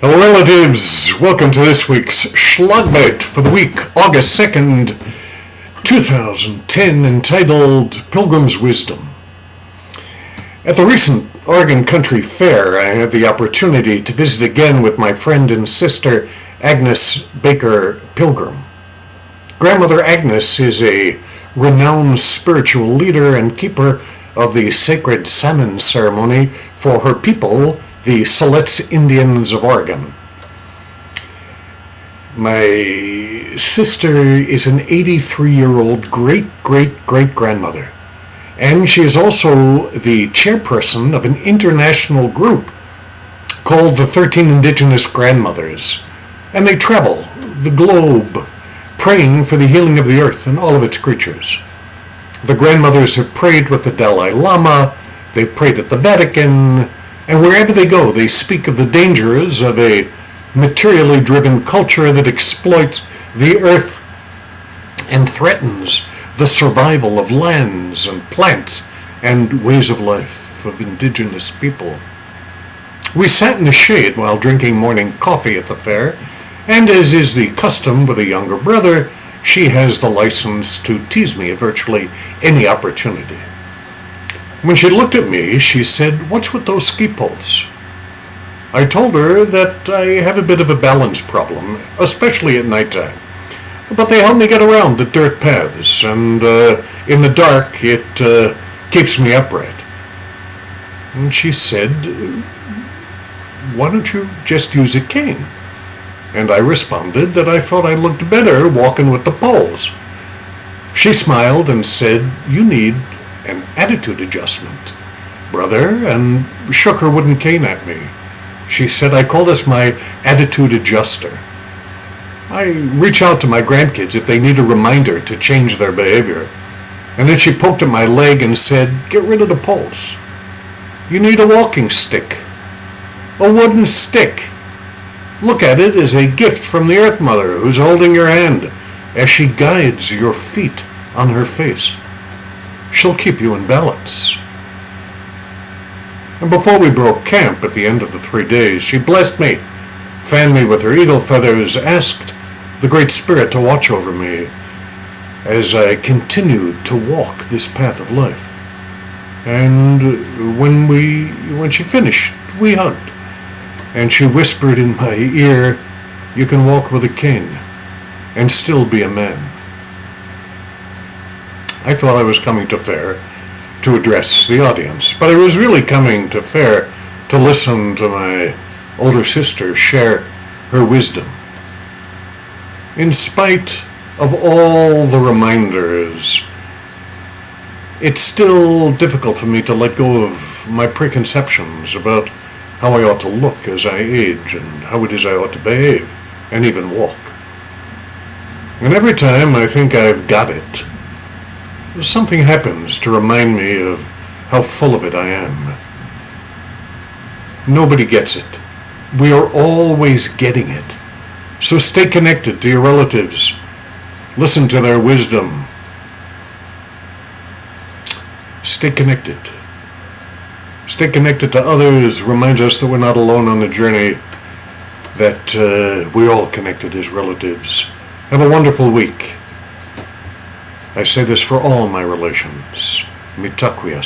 Hello relatives, welcome to this week's Schlagbait for the week, August 2nd, 2010, entitled Pilgrim's Wisdom. At the recent Oregon Country Fair, I had the opportunity to visit again with my friend and sister, Agnes Pilgrim. Grandmother Agnes is a renowned spiritual leader and keeper of the sacred salmon ceremony for her people, the Siletz Indians of Oregon. My sister is an 83-year-old great-great-great-grandmother, and she is also the chairperson of an international group called the 13 Indigenous Grandmothers, and they travel the globe praying for the healing of the earth and all of its creatures. The grandmothers have prayed with the Dalai Lama, they've prayed at the Vatican, and wherever they go, they speak of the dangers of a materially driven culture that exploits the earth and threatens the survival of lands and plants and ways of life of indigenous people. We sat in the shade while drinking morning coffee at the fair, and as is the custom with a younger brother, she has the license to tease me at virtually any opportunity. When she looked at me, she said, "What's with those ski poles?" I told her that I have a bit of a balance problem, especially at nighttime. But they help me get around the dirt paths, and in the dark it keeps me upright. And she said, "Why don't you just use a cane?" And I responded that I thought I looked better walking with the poles. She smiled and said, "You need an attitude adjustment, brother," and shook her wooden cane at me. She said, "I call this my attitude adjuster. I reach out to my grandkids if they need a reminder to change their behavior." And then she poked at my leg and said, "Get rid of the poles. You need a walking stick, a wooden stick. Look at it as a gift from the Earth Mother who's holding your hand as she guides your feet on her face. She'll keep you in balance." And before we broke camp at the end of the 3 days, she blessed me, fanned me with her eagle feathers, asked the Great Spirit to watch over me as I continued to walk this path of life. And when she finished, we hugged, and she whispered in my ear, "You can walk with a cane and still be a man." I thought I was coming to fair to address the audience, but I was really coming to fair to listen to my older sister share her wisdom. In spite of all the reminders, it's still difficult for me to let go of my preconceptions about how I ought to look as I age and how it is I ought to behave and even walk. And every time I think I've got it, something happens to remind me of how full of it I am. Nobody gets it. We are always getting it. So stay connected to your relatives. Listen to their wisdom. Stay connected. Stay connected to others reminds us that we're not alone on the journey, that we're all connected as relatives. Have a wonderful week. I say this for all my relations. Mitakuye.